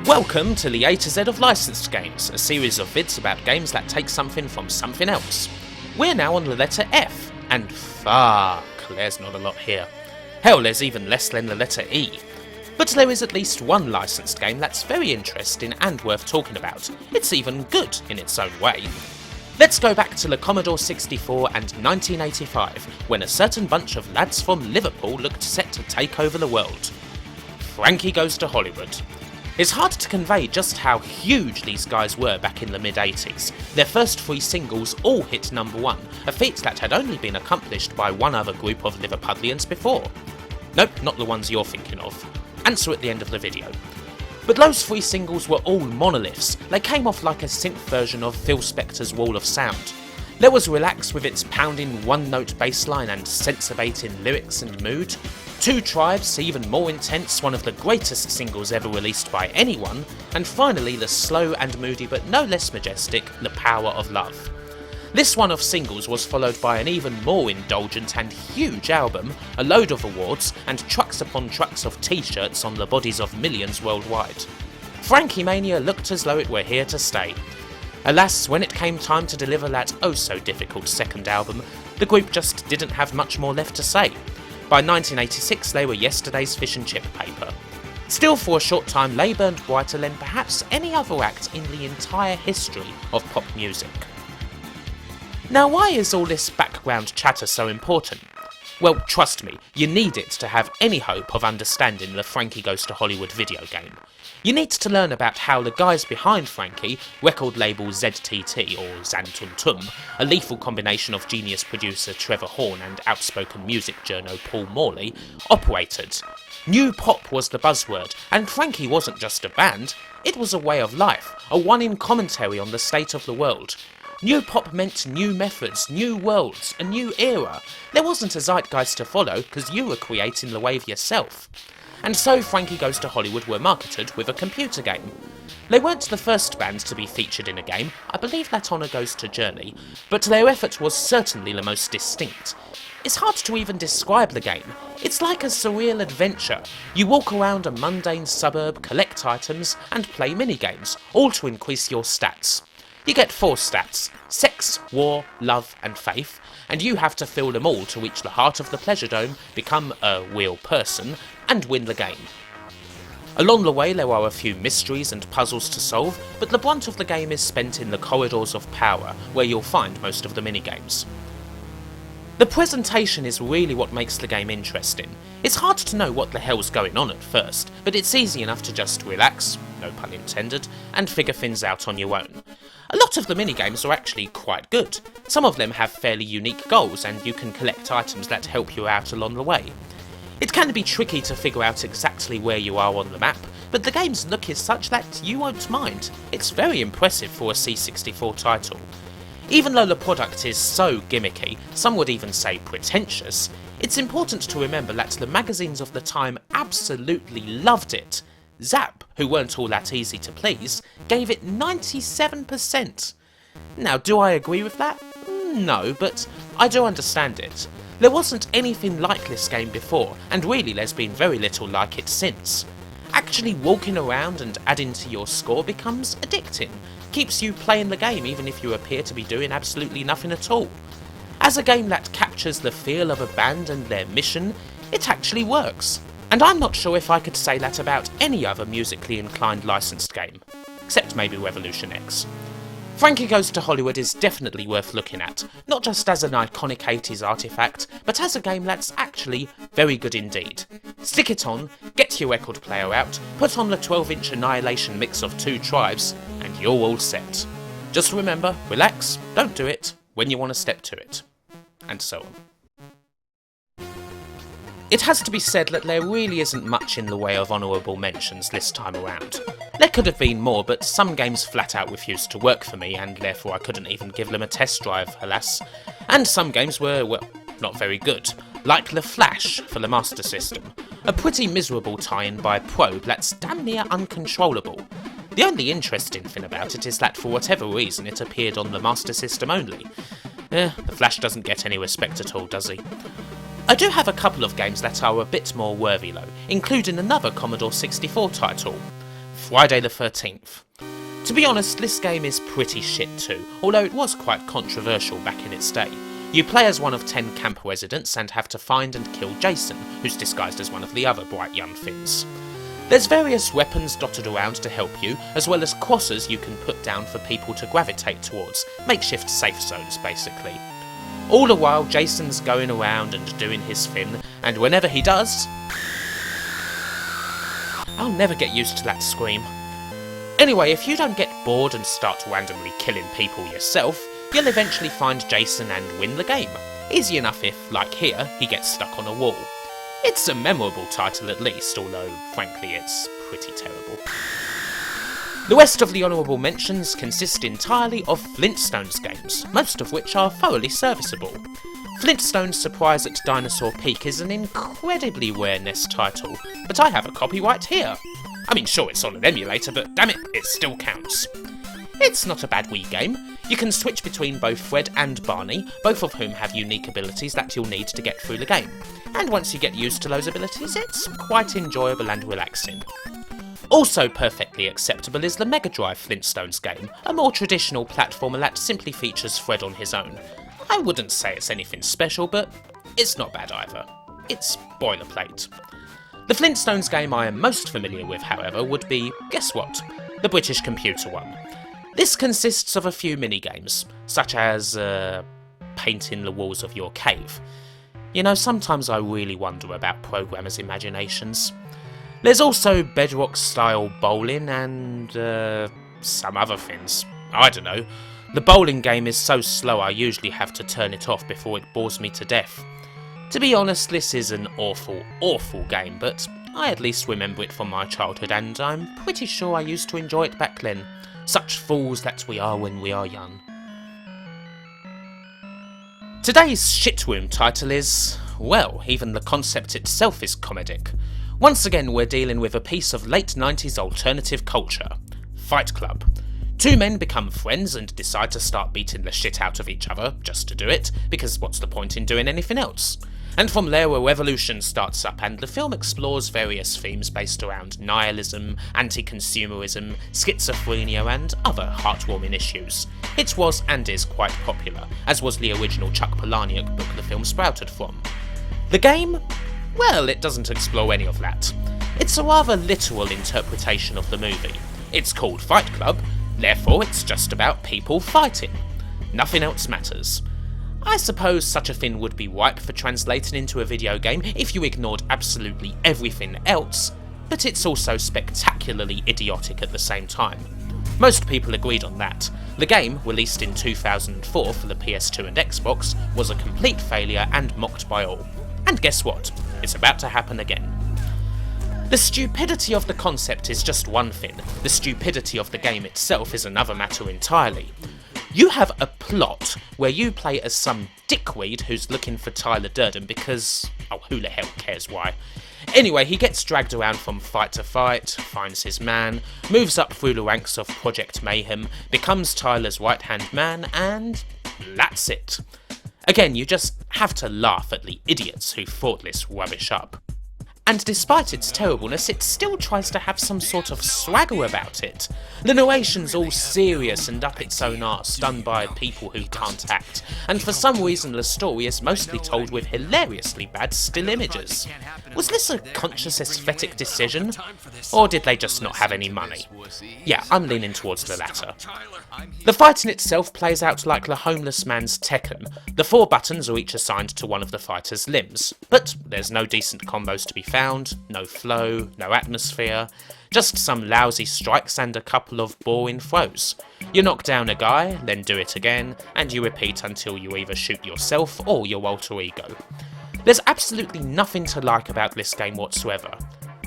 Welcome to the A to Z of licensed games, a series of vids about games that take something from something else. We're now on the letter F, and fuck, there's not a lot here. Hell, there's even less than the letter E. But there is at least one licensed game that's very interesting and worth talking about. It's even good in its own way. Let's go back to the Commodore 64 and 1985, when a certain bunch of lads from Liverpool looked set to take over the world. Frankie Goes to Hollywood. It's hard to convey just how huge these guys were back in the mid-80s. Their first 3 singles all hit number 1, a feat that had only been accomplished by one other group of Liverpudlians before. Nope, not the ones you're thinking of. Answer at the end of the video. But those 3 singles were all monoliths. They came off like a synth version of Phil Spector's Wall of Sound. There was Relax with its pounding one-note bass line and sense-abating lyrics and mood. Two Tribes, even more intense, one of the greatest singles ever released by anyone. And finally the slow and moody but no less majestic The Power of Love. This one of singles was followed by an even more indulgent and huge album, a load of awards, and trucks upon trucks of t-shirts on the bodies of millions worldwide. Frankie Mania looked as though it were here to stay. Alas, when it came time to deliver that oh-so-difficult second album, the group just didn't have much more left to say. By 1986 they were yesterday's fish and chip paper. Still, for a short time they burned brighter than perhaps any other act in the entire history of pop music. Now, why is all this background chatter so important? Well, trust me, you need it to have any hope of understanding the Frankie Goes to Hollywood video game. You need to learn about how the guys behind Frankie, record label ZTT or Xantuntum, a lethal combination of genius producer Trevor Horn and outspoken music journo Paul Morley, operated. New pop was the buzzword, and Frankie wasn't just a band, it was a way of life, a one-in commentary on the state of the world. New pop meant new methods, new worlds, a new era. There wasn't a zeitgeist to follow, because you were creating the wave yourself. And so Frankie Goes to Hollywood were marketed with a computer game. They weren't the first band to be featured in a game, I believe that honour goes to Journey, but their effort was certainly the most distinct. It's hard to even describe the game. It's like a surreal adventure. You walk around a mundane suburb, collect items, and play minigames, all to increase your stats. You get 4 stats: sex, war, love and faith, and you have to fill them all to reach the heart of the Pleasure Dome, become a real person, and win the game. Along the way there are a few mysteries and puzzles to solve, but the brunt of the game is spent in the corridors of power, where you'll find most of the minigames. The presentation is really what makes the game interesting. It's hard to know what the hell's going on at first, but it's easy enough to just relax, no pun intended, and figure things out on your own. A lot of the minigames are actually quite good. Some of them have fairly unique goals, and you can collect items that help you out along the way. It can be tricky to figure out exactly where you are on the map, but the game's look is such that you won't mind. It's very impressive for a C64 title. Even though the product is so gimmicky, some would even say pretentious, it's important to remember that the magazines of the time absolutely loved it. Zap, who weren't all that easy to please, gave it 97%. Now, do I agree with that? No, but I do understand it. There wasn't anything like this game before, and really there's been very little like it since. Actually walking around and adding to your score becomes addicting, keeps you playing the game even if you appear to be doing absolutely nothing at all. As a game that captures the feel of a band and their mission, it actually works. And I'm not sure if I could say that about any other musically inclined licensed game, except maybe Revolution X. Frankie Goes to Hollywood is definitely worth looking at, not just as an iconic 80s artifact, but as a game that's actually very good indeed. Stick it on, get your record player out, put on the 12-inch Annihilation mix of Two Tribes, and you're all set. Just remember, relax, don't do it, when you want to step to it. And so on. It has to be said that there really isn't much in the way of honourable mentions this time around. There could have been more, but some games flat out refused to work for me, and therefore I couldn't even give them a test drive, alas. And some games were, well, not very good, like The Flash for the Master System, a pretty miserable tie-in by Probe that's damn near uncontrollable. The only interesting thing about it is that for whatever reason it appeared on the Master System only. The Flash doesn't get any respect at all, does he? I do have a couple of games that are a bit more worthy though, including another Commodore 64 title. Friday the 13th. To be honest, this game is pretty shit too, although it was quite controversial back in its day. You play as one of 10 camp residents and have to find and kill Jason, who's disguised as one of the other bright young things. There's various weapons dotted around to help you, as well as crosses you can put down for people to gravitate towards, makeshift safe zones basically. All the while Jason's going around and doing his thing, and whenever he does... I'll never get used to that scream. Anyway, if you don't get bored and start randomly killing people yourself, you'll eventually find Jason and win the game. Easy enough if, like here, he gets stuck on a wall. It's a memorable title at least, although frankly it's pretty terrible. The rest of the honourable mentions consist entirely of Flintstones games, most of which are thoroughly serviceable. Flintstones Surprise at Dinosaur Peak is an incredibly rare NES title, but I have a copy right here. I mean, sure, it's on an emulator, but damn it, it still counts. It's not a bad Wii game. You can switch between both Fred and Barney, both of whom have unique abilities that you'll need to get through the game. And once you get used to those abilities, it's quite enjoyable and relaxing. Also perfectly acceptable is the Mega Drive Flintstones game, a more traditional platformer that simply features Fred on his own. I wouldn't say it's anything special, but it's not bad either. It's boilerplate. The Flintstones game I am most familiar with, however, would be, guess what? The British computer one. This consists of a few minigames, such as, painting the walls of your cave. You know, sometimes I really wonder about programmers' imaginations. There's also Bedrock-style bowling and, some other things. I don't know. The bowling game is so slow I usually have to turn it off before it bores me to death. To be honest, this is an awful, awful game, but I at least remember it from my childhood and I'm pretty sure I used to enjoy it back then. Such fools that we are when we are young. Today's shitroom title is, well, even the concept itself is comedic. Once again we're dealing with a piece of late 90s alternative culture. Fight Club. Two men become friends and decide to start beating the shit out of each other, just to do it, because what's the point in doing anything else? And from there a revolution starts up and the film explores various themes based around nihilism, anti-consumerism, schizophrenia and other heartwarming issues. It was and is quite popular, as was the original Chuck Palahniuk book the film sprouted from. The game? Well, it doesn't explore any of that. It's a rather literal interpretation of the movie. It's called Fight Club, therefore it's just about people fighting. Nothing else matters. I suppose such a thing would be ripe for translating into a video game if you ignored absolutely everything else, but it's also spectacularly idiotic at the same time. Most people agreed on that. The game, released in 2004 for the PS2 and Xbox, was a complete failure and mocked by all. And guess what? It's about to happen again. The stupidity of the concept is just one thing, the stupidity of the game itself is another matter entirely. You have a plot where you play as some dickweed who's looking for Tyler Durden because... oh, who the hell cares why? Anyway, he gets dragged around from fight to fight, finds his man, moves up through the ranks of Project Mayhem, becomes Tyler's right-hand man, and that's it. Again, you just have to laugh at the idiots who thought this rubbish up. And despite its terribleness, it still tries to have some sort of swagger about it. The narration's all serious and up its own arse, done by people who can't act, and for some reason the story is mostly told with hilariously bad still images. Was this a conscious aesthetic decision? Or did they just not have any money? Yeah, I'm leaning towards the latter. The fighting itself plays out like the homeless man's Tekken. The 4 buttons are each assigned to one of the fighter's limbs, but there's no decent combos to be found, no flow, no atmosphere, just some lousy strikes and a couple of boring throws. You knock down a guy, then do it again, and you repeat until you either shoot yourself or your alter ego. There's absolutely nothing to like about this game whatsoever.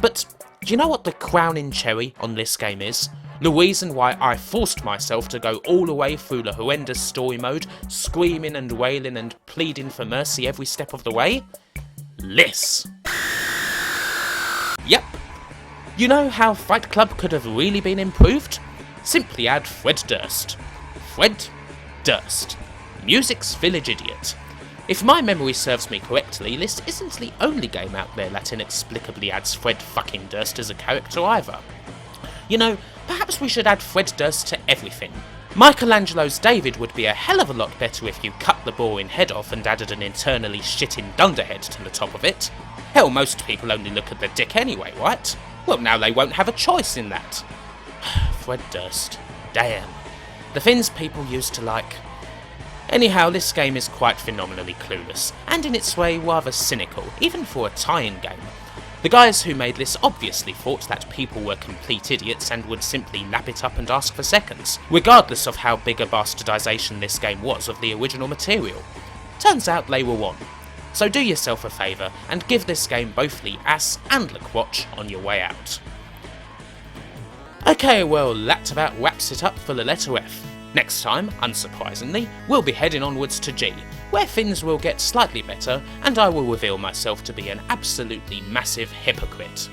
But do you know what the crowning cherry on this game is? The reason why I forced myself to go all the way through the horrendous story mode, screaming and wailing and pleading for mercy every step of the way? This. Yep. You know how Fight Club could have really been improved? Simply add Fred Durst. Fred Durst. Music's village idiot. If my memory serves me correctly, this isn't the only game out there that inexplicably adds Fred fucking Durst as a character either. You know, perhaps we should add Fred Durst to everything. Michelangelo's David would be a hell of a lot better if you cut the boring head off and added an internally shitting dunderhead to the top of it. Hell, most people only look at the dick anyway, right? Well, now they won't have a choice in that. Fred Durst. Damn. The things people used to like. Anyhow, this game is quite phenomenally clueless, and in its way rather cynical, even for a tie-in game. The guys who made this obviously thought that people were complete idiots and would simply lap it up and ask for seconds, regardless of how big a bastardisation this game was of the original material. Turns out they were wrong. So do yourself a favour and give this game both the ass and the quatch on your way out. Okay, well that about wraps it up for the letter F. Next time, unsurprisingly, we'll be heading onwards to G, where things will get slightly better and I will reveal myself to be an absolutely massive hypocrite.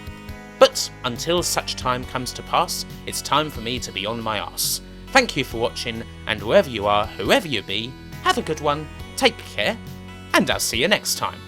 But until such time comes to pass, it's time for me to be on my arse. Thank you for watching, and wherever you are, whoever you be, have a good one, take care, and I'll see you next time.